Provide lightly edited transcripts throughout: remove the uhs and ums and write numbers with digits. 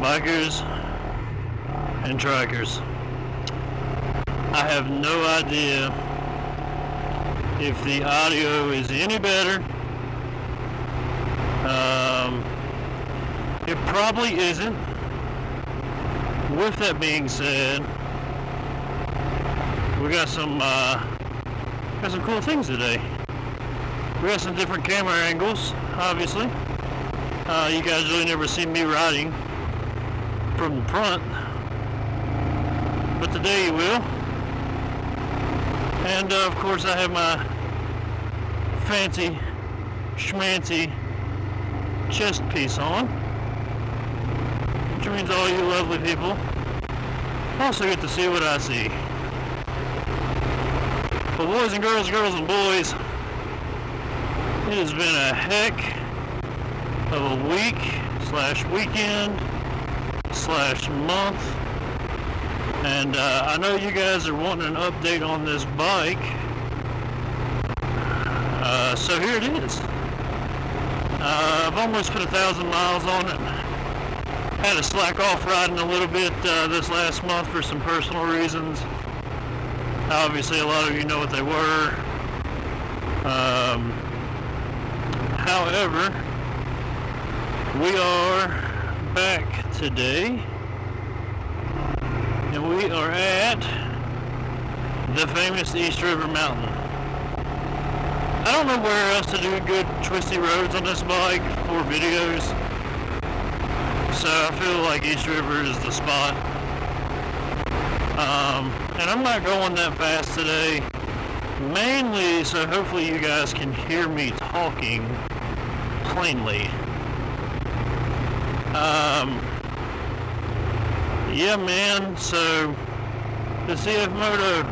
bikers and trikers. I have no idea if the audio is any better. It probably isn't. With that being said, we got some cool things today. We got some different camera angles, obviously. You guys really never see me riding from the front, but today you will. And of course I have my fancy schmancy chest piece on, which means all you lovely people also get to see what I see. But boys and girls and boys, it has been a heck of a week / weekend / month, and I know you guys are wanting an update on this bike, so here it is. I've almost put 1,000 miles on it. Had to slack off riding a little bit this last month for some personal reasons. Obviously a lot of you know what they were. However, we are back today, and we are at the famous East River Mountain. I don't know where else to do good twisty roads on this bike for videos, so I feel like East River is the spot. And I'm not going that fast today, mainly so hopefully you guys can hear me talking plainly. Yeah, man, so the Cfmoto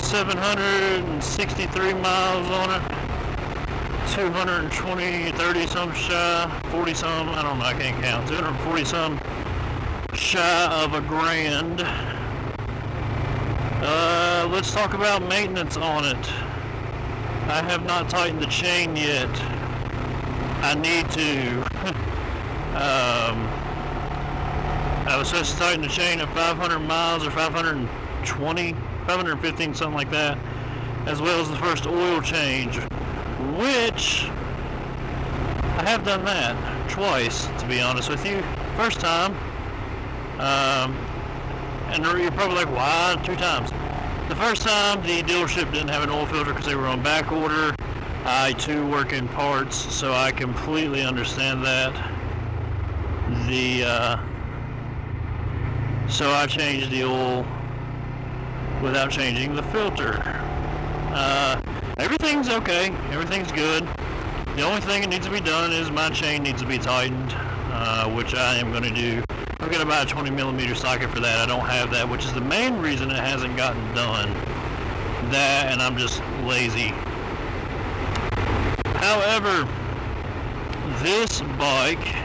763 miles on it, 220, 30 some shy, 40 some, I don't know, I can't count, 240 some shy of $1,000. Let's talk about maintenance on it. I have not tightened the chain yet. I need to. I was supposed to tighten the chain at 500 miles or 520, 515, something like that, as well as the first oil change, which I have done that twice, to be honest with you. First time, and you're probably like, why 2 times? The first time, the dealership didn't have an oil filter because they were on back order. I too work in parts, so I completely understand that. So I changed the oil without changing the filter. Everything's okay. Everything's good. The only thing that needs to be done is my chain needs to be tightened, which I am going to do. I've got about a 20 millimeter socket for that. I don't have that, which is the main reason it hasn't gotten done. That, and I'm just lazy. However, this bike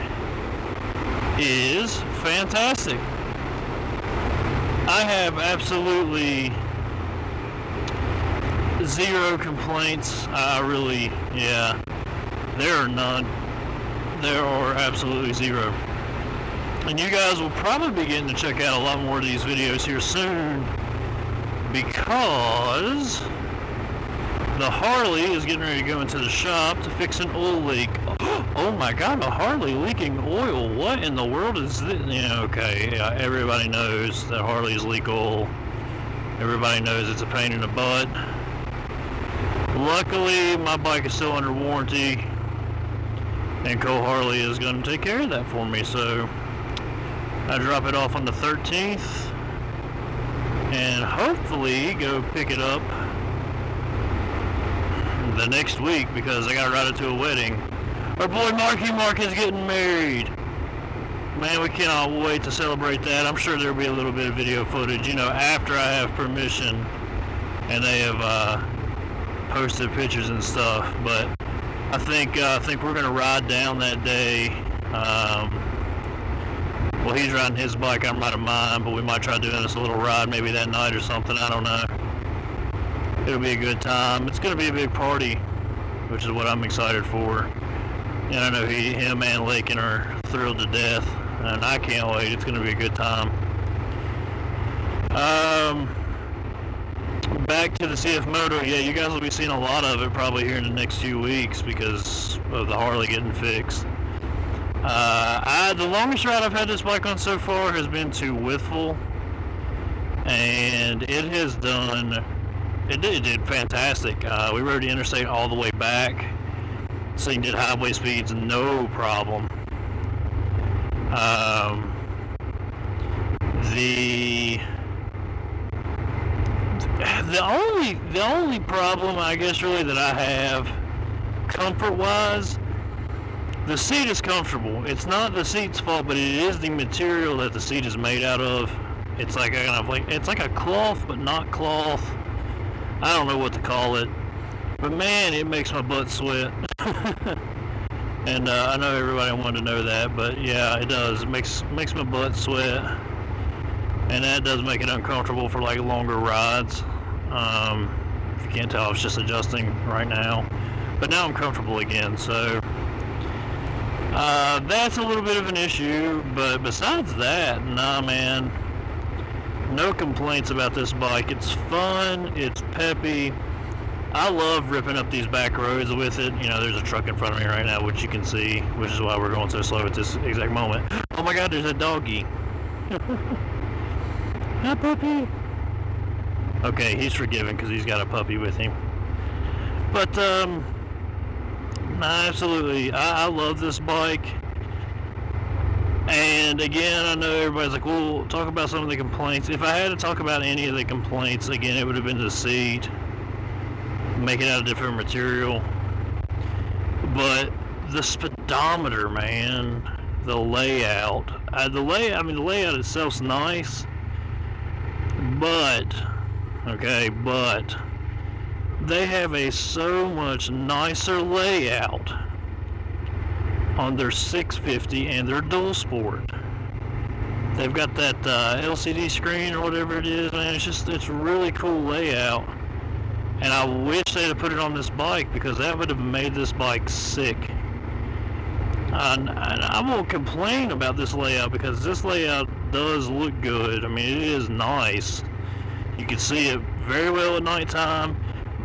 is fantastic. I have absolutely zero complaints. Yeah, there are none. There are absolutely zero. And you guys will probably be getting to check out a lot more of these videos here soon, because the Harley is getting ready to go into the shop to fix an oil leak. Oh my God, a Harley leaking oil. What in the world is this? Yeah, okay, yeah, everybody knows that Harleys leak oil. Everybody knows it's a pain in the butt. Luckily, my bike is still under warranty, and Co-Harley is going to take care of that for me, so I drop it off on the 13th, and hopefully go pick it up the next week, because I got to ride it to a wedding. Our boy Mark is getting married. Man, we cannot wait to celebrate that. I'm sure there'll be a little bit of video footage, you know, after I have permission and they have posted pictures and stuff. But I think we're gonna ride down that day. Well, he's riding his bike, I'm riding mine, but we might try doing this a little ride maybe that night or something. I don't know. It'll be a good time. It's gonna be a big party, which is what I'm excited for. And I know him and Lakin are thrilled to death and I can't wait. It's going to be a good time. Back to the Cfmoto. Yeah, you guys will be seeing a lot of it probably here in the next few weeks because of the Harley getting fixed. The longest ride I've had this bike on so far has been to Withville, and it has done, it did fantastic. We rode the interstate all the way back, so you did highway speeds no problem. The only problem I guess really that I have comfort wise, the seat is comfortable. It's not the seat's fault, but it is the material that the seat is made out of. It's like it's like a cloth, but not cloth. I don't know what to call it, but man, it makes my butt sweat. And I know everybody wanted to know that, but yeah, it does. It makes my butt sweat, and that does make it uncomfortable for like longer rides. If you can't tell, I was just adjusting right now, but now I'm comfortable again. So that's a little bit of an issue, but besides that, nah, man, no complaints about this bike. It's fun, it's peppy. I love ripping up these back roads with it. You know, there's a truck in front of me right now, which you can see, which is why we're going so slow at this exact moment. Oh my God, there's a doggy. Hi, puppy. Okay, he's forgiven because he's got a puppy with him. But, absolutely, I love this bike. And again, I know everybody's like, well, talk about some of the complaints. If I had to talk about any of the complaints, again, it would have been the seat. Make it out of different material. But the speedometer, man, the layout. The layout itself's nice. But they have a so much nicer layout on their 650 and their dual sport. They've got that LCD screen or whatever it is, man. It's really cool layout, and I wish they'd have put it on this bike because that would have made this bike sick. I won't complain about this layout because this layout does look good. I mean, it is nice. You can see it very well at nighttime,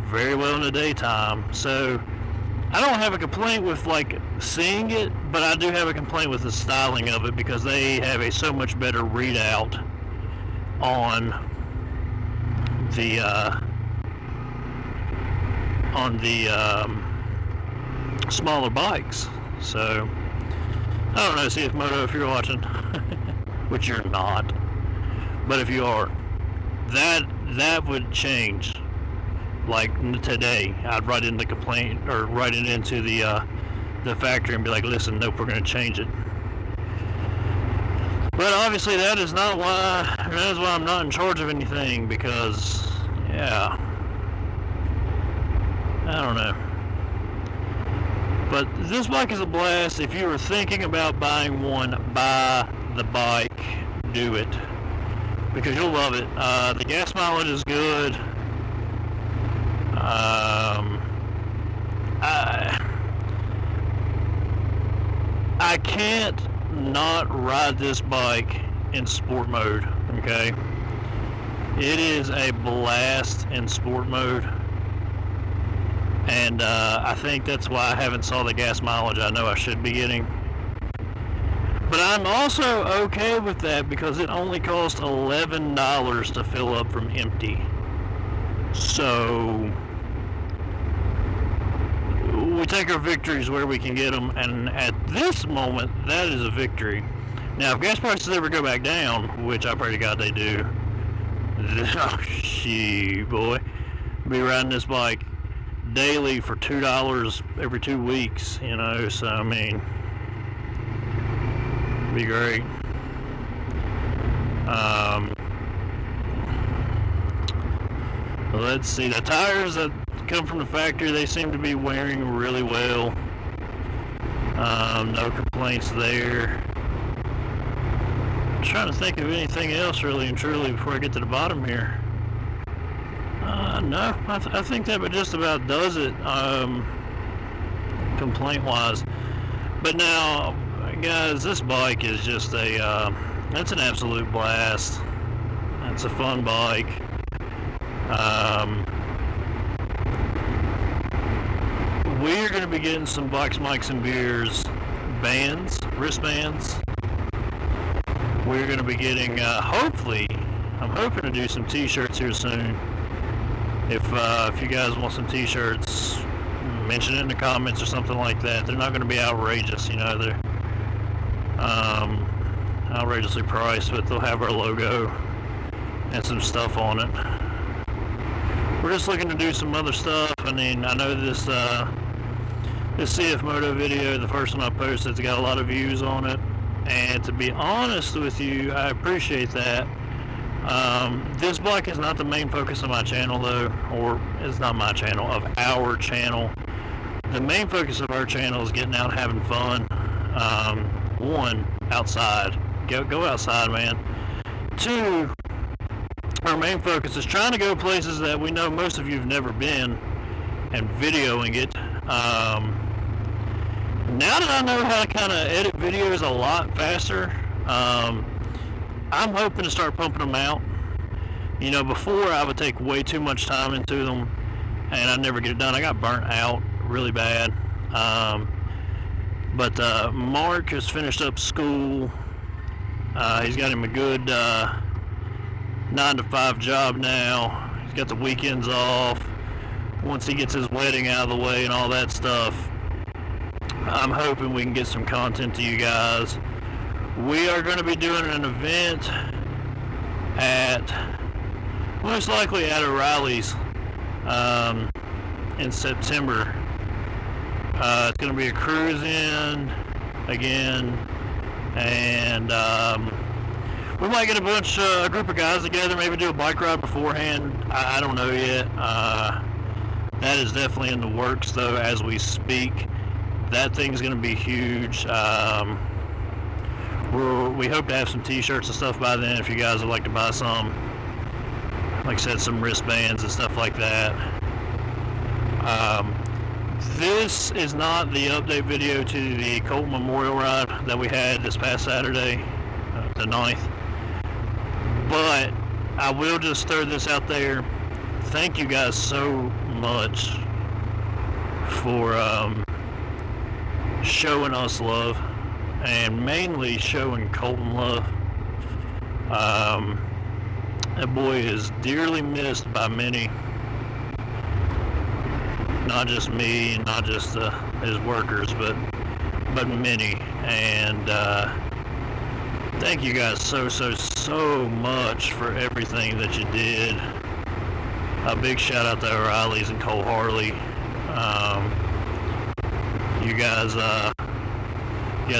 very well in the daytime. So I don't have a complaint with like seeing it, but I do have a complaint with the styling of it because they have a so much better readout on the smaller bikes. So I don't know, Cfmoto, if you're watching, which you're not, but if you are, that would change. Like today, I'd write in the complaint or write it into the factory and be like, listen, nope, we're going to change it. But obviously that is why I'm not in charge of anything, because yeah, I don't know. But this bike is a blast. If you were thinking about buying one, buy the bike, do it, because you'll love it. The gas mileage is good. I can't not ride this bike in sport mode, okay? It is a blast in sport mode. And I think that's why I haven't saw the gas mileage I know I should be getting. But I'm also okay with that because it only costs $11 to fill up from empty. So we take our victories where we can get them, and at this moment, that is a victory. Now, if gas prices ever go back down, which I pray to God they do, oh, shit, boy, I'll be riding this bike daily for $2 every 2 weeks, you know, so, I mean, it'd be great. Let's see, the tires that come from the factory, they seem to be wearing really well. No complaints there. I'm trying to think of anything else really and truly before I get to the bottom here. No, I think that just about does it, complaint wise. But now, Guys, this bike is just it's an absolute blast. It's a fun bike. We're going to be getting some Bikes, Mics, and Beers bands, wristbands. We're going to be getting, hopefully, I'm hoping to do some t-shirts here soon. If you guys want some t-shirts, mention it in the comments or something like that. They're not going to be outrageous, you know, they're outrageously priced, but they'll have our logo and some stuff on it. We're just looking to do some other stuff. I mean, I know this Cfmoto video, the first one I posted, it's got a lot of views on it, and to be honest with you, I appreciate that. This bike is not the main focus of my channel though, or it's not my channel, of our channel. The main focus of our channel is getting out and having fun. One, outside. Go outside, man. Two, our main focus is trying to go places that we know most of you have never been and videoing it. Now that I know how to kind of edit videos a lot faster, I'm hoping to start pumping them out. You know, before I would take way too much time into them and I'd never get it done. I got burnt out really bad. But Mark has finished up school. He's got him a good 9-to-5 job now. He's got the weekends off. Once he gets his wedding out of the way and all that stuff, I'm hoping we can get some content to you guys. We are going to be doing an event at, most likely at O'Reilly's in September. It's going to be a cruise-in again, and we might get a group of guys together, maybe do a bike ride beforehand. I don't know yet. That is definitely in the works, though, as we speak. That thing's going to be huge. We hope to have some t-shirts and stuff by then if you guys would like to buy some. Like I said, some wristbands and stuff like that. This is not the update video to the Colton Memorial Ride that we had this past Saturday, the 9th. But I will just throw this out there. Thank you guys so much for showing us love, and mainly showing Colton love. That boy is dearly missed by many, not just me, not just his workers, but many. And thank you guys so much for everything that you did. A big shout out to O'Reilly's and Cole Harley. You guys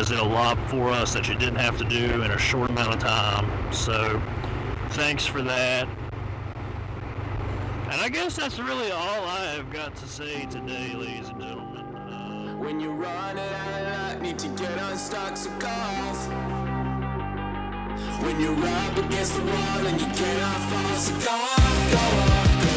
did a lot for us that you didn't have to do in a short amount of time. So thanks for that. And I guess that's really all I have got to say today, ladies and gentlemen. When you're running out of luck, need to get unstuck, so go off. When you're up against the wall and you cannot fall, so go off, go off, go off.